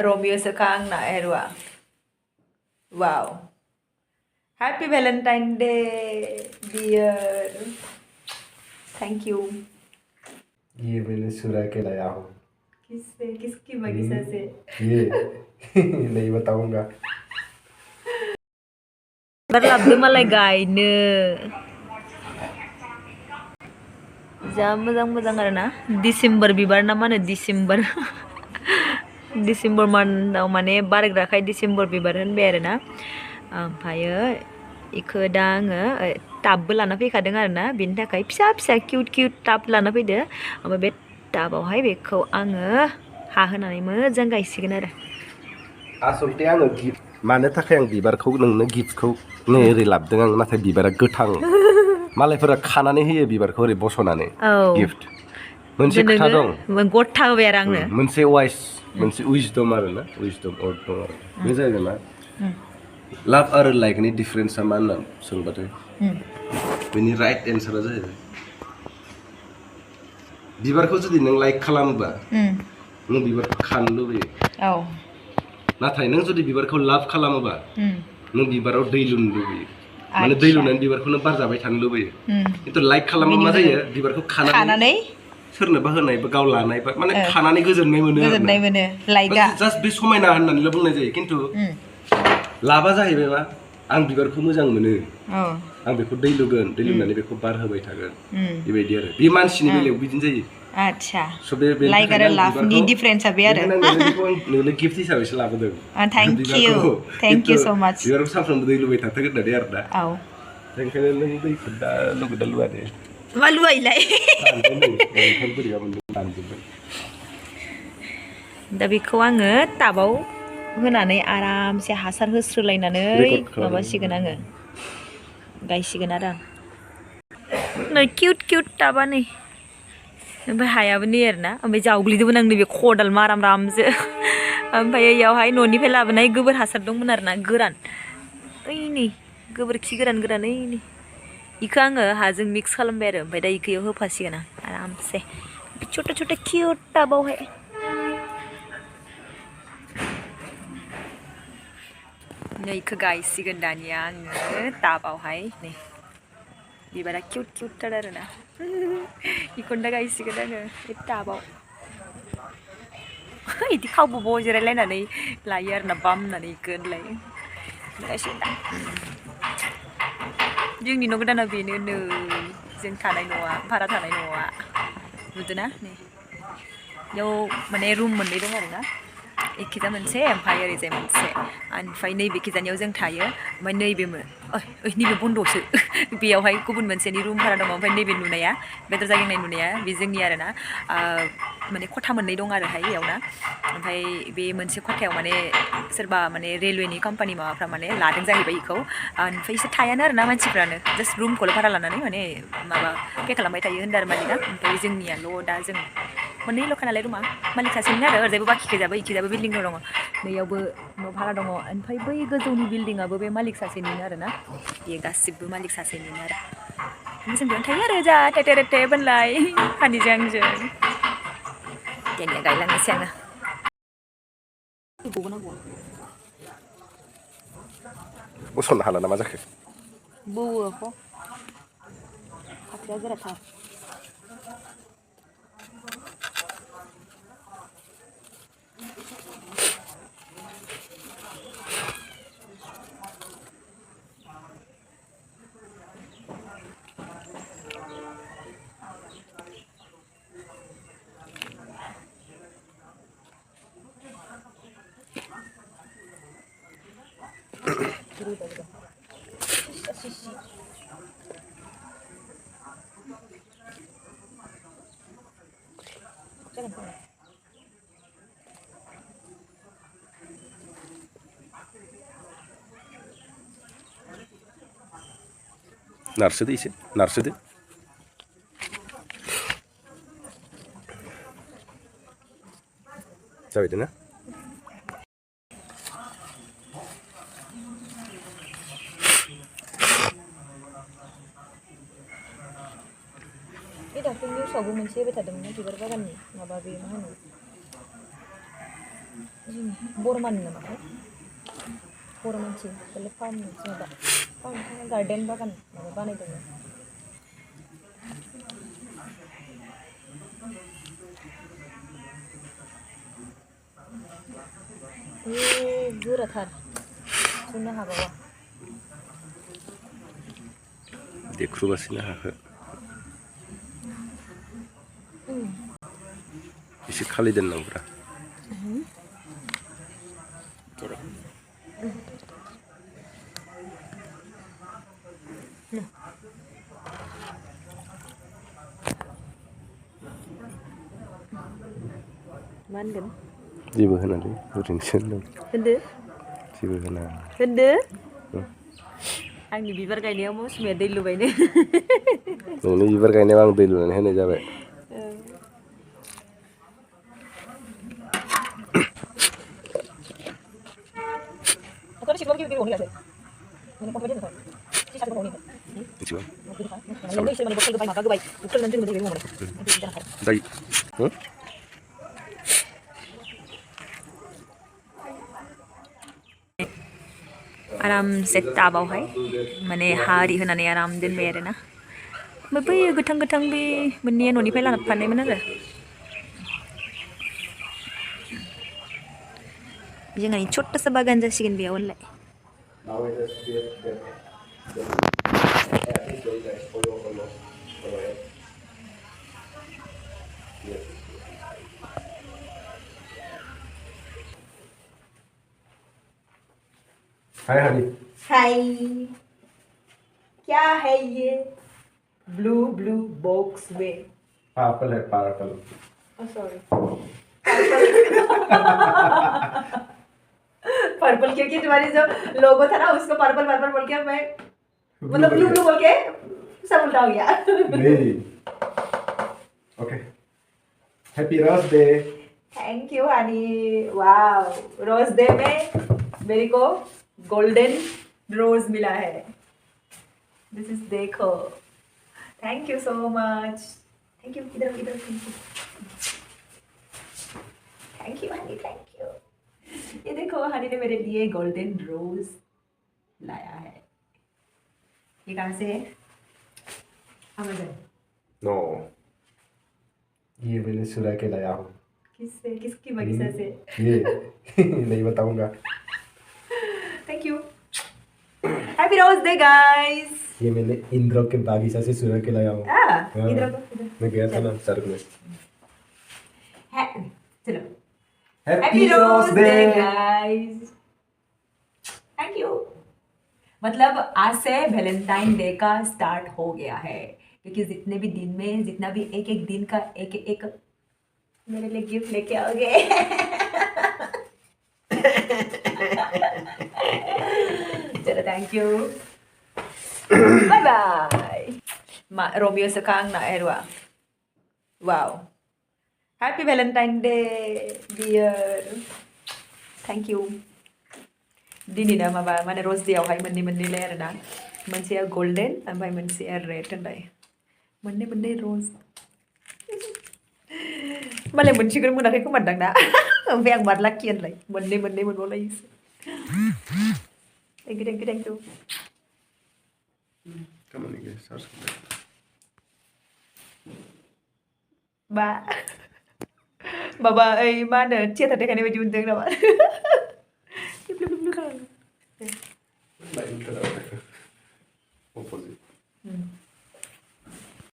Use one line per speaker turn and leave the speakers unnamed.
Romeo sekang na erwa. Wow. Happy Valentine Day, dear. Thank you.
ये मैंने सुरा के लाया हूँ।
किससे? किसकी बगीचा से?
ये नहीं बताऊंगा।
Berlabda malai gaino. जा मोजां आरोना डिसेम्बर बिबार ना मा होनो डिसेम्बर डिसेम्बर मान्थआव माने बारग्राखाय डिसेम्बर बिबार होनबाय आरोना ओमफ्रायो इखो दा आङो टाबबो लाना फैखादों आरोना बेनि थाखाय फिसा फिसा किउट टाब लाना फैदो ओमफ्राय बे टाबावहाय बेखौ आङो हा होनानै मोजां गायसिगोन आरो
आसलथे आङो गिफ्ट मानो थाखाय आं बिबारखौ नोंनो गिफ्टखौ नै ओरै लाबोदों आं नाथाय बिबारा गोथां मालायफोरा खानानै होयो बिबारखौ ओरै बस'नानै गिफ्ट मोनसे खोथा दं
गथा होबाय आरो आंनो
मोनसे मोनसे उइजडम आरोना उइजडम अर्थ दं आरो बे जाहैबाय मा लाभ आरो लाइकनि डिफारेन्सआ मा होनना सोंबाथाय बेनि राइट एन्सारा जाहैबाय बिबारखौ जुदि नों लाइक खालामोबा नों बिबारखौ खानो लुबैयो नाथाय नों जुदि बिबारखौ लाभ खालामोबा नों बिबाराव दै लुनो लुबैयो माने दै लुनानै बिबारखौ नों बार जाबाय थानो लुबैयो खिन्थु लाइक खालामबा मा जायो बिबारखौ खानानै सोरनोबा होनाय बा गाव लानाय बा माने खानानै गोजोननाय मोनो आरोना जास्ट बे समायना होननानैल' बुंनाय जायो खिन्थु लाभा जाहैबाय मा आं बिबारखौ मोजां मोनो आं बेखौ दै लुगोन दै लुनानै बेखौ बार होबाय थागोन बेबायदि आरो बे मानसिनि बेलायाव बिदिनो जायो आच्छा लाइक आरो लाभनि डिफारेन्सआ बे आरो नोंनो गिफ्ट हिसाबैसो लाबोदों थेंक इउ सो माच बिबारखौ सानफ्रोमबो दै लुबाय थाथों होननानै आरोना ओंखायनो नों दैखौ दा लुगोना लुवा दे मा लुवाइलाय
दा बेखौ आङो टाबाव होनानै आरामसे हासार होस्रोलायनानै माबासिगोन आङो गायसिगोन आरो नै किउट टाबा नै ओमफ्राय हायाबो नै आरोना ओमफ्राय जावग्लिदोंमोन आं नैबे खदाल मारामसो ओमफ्राय इयावहाय न'निफ्राय लाबोनाय गोबोर हासार दंमोन आरोना गोरान ओइ नै गोबोरखि गोरान ओइ नै इखौ आङो हाजों मिक्स खालामबाय आरो ओमफ्राय दा इखौ इयाव होफासिगोन आं आरामसे छोटा किउट टाबावहाय नै इखौ गायसिगोन दानिया आङो टाबावहाय नै बिबारा किउटथार आरोना इखौनो दा गायसिगोन आङो बे टाबाव इदि खावब'ब' जिरायलायनानै लायो आरोना बामनानै इखो होनलाय गायसिगोन दा जोंनि न' गोदाना बेनो नै जों थानाय न'आ भारा थानाय न'आ नुदोना नै बेयाव माने रुम मोननै दं आरोना एखिजा मोनसे ओमफ्राय ओरैजाय मोनसे ओमफ्राय नैबे खिजानियाव जों थायो ओमफ्राय नैबे नैबे बन्द'सो बेयावहाय गुबुन मोनसेनि रुम भारा दङ ओमफ्राय नैबे नुनाया बेदर जागिंनाय नुनाया बे जोंनि आरोना माने खथा मोननै दं आरोहाय इयावना ओमफ्राय बे मोनसे खथायाव माने सोरबा माने रेलवेनि कम्पानि माबाफ्रा माने लादों जाहैबाय इखौ ओमफ्राय एसे थायानो आरोना मानसिफ्रानो जास्ट रुमखौल' भारा लानानै माने माबा पे खालामबाय थायो होनदों आरो मालिकआ ओमफ्राय जोंनियाल' दा जों मोननैल'खा नालाय रुमा मालिक सासेनिनो आरो ओरैजायबो बाखिखैजाबो इखिजाबो बिल्डिं दङ नैयावबो न' भारा दङ ओमफ्राय बै गोजौनि बिल्डिङाबो बे मालिक सासेनिनो आरोना बेयो गासिबो मालिक सासेनिनो आरो जों बेयावनो थायो आरो जा थेथे रेथे होनलाय फानिजों आंजों दानिया गायलांनोसै आङो
गसरनो हाला नामा जाखो
बौवो फाख्रिया गोराथार
नारसोदो एसे नारसोदो जाबायदो ना
बे दाख्लै निउसावबो मोनसे होबाय थादोंमोन ना बिबार बागाननि माबा बे मा होनो बरमान नामाथाय बर' मानसि बेलेग फार्म माबा गार्डेन बागान माबा बानायदोंनो गोराथार सुनो हाबावा
देख्रुबासिनो हाखो एसे खालि दोननांगौरा
मा होनगोन
जेबो होनालै ओरैनोसो होनदों
होनदो
जेबो होना
होनदो आंनि बिबार गायनायाव मौसुमिया दै लुबायनो
नोंनि बिबार गायनायाव आं दै लुनानै होनाय जाबाय जायो
आरामसे टाबावहाय माने हा आरि होनानै आराम दोनबाय आरोना ओमफ्राय बै गोथां गोथां बे मोननैया न'निफ्राय लाबोफानायमोन आरो जोंहानि छोटासा बागान जासिगोन बेयावलाय
हाय हनी
हाय क्या है ये ब्लू ब्लू बॉक्स में
पार्पल है पार्पल
सॉरी पर्पल क्योंकि तुम्हारी जो लोगो था ना उसको पर्पल पर्पल बोल के मैं मतलब ब्लू ब्लू बोल के सब उल्टा हो गया
नहीं okay happy rose day
thank you honey wow rose day में मेरे को गोल्डन रोज मिला है दिस इज देखो thank you so much thank you इधर इधर thank you honey thank you ये देखो हनी ने मेरे लिए गोल्डन रोज लाया है ये कहाँ से है अमेज़न
नो ये मैंने सुरा के लाया हूँ
किससे किसकी बगीचा से
ये नहीं बताऊंगा
thank you happy rose day guys
ये मैंने इंद्र के बागीचा से सुरा के लाया हूँ
इधर
मैं गया था ना सर्ग में
चलो
happy rose day
guys thank you मतलब आज से वैलेंटाइन डे का स्टार्ट हो गया है क्योंकि जितने भी दिन में जितना भी एक एक दिन का एक एक मेरे लिए गिफ्ट लेके आओगे चलो thank you bye bye Romeo से कांग ना एरवा wow happy Valentine day dear thank you दिनैना माबा माने रोज डेआवहाय मोननै मोननैलाय आरोना मोनसेया गोल्डन ओमफ्राय मोनसेया रेड होनलाय मोननै रोज मालाय मोनसेखौनो मोनाखै खोमादां ना ओमफ्राय आं मार लाखि होनलाय मोननै मोनबावलायोसो थेंक इउ बा माबा ओइ मा होनो थियेटार देखायनाय बायदि मोनदों नामा
Opposite.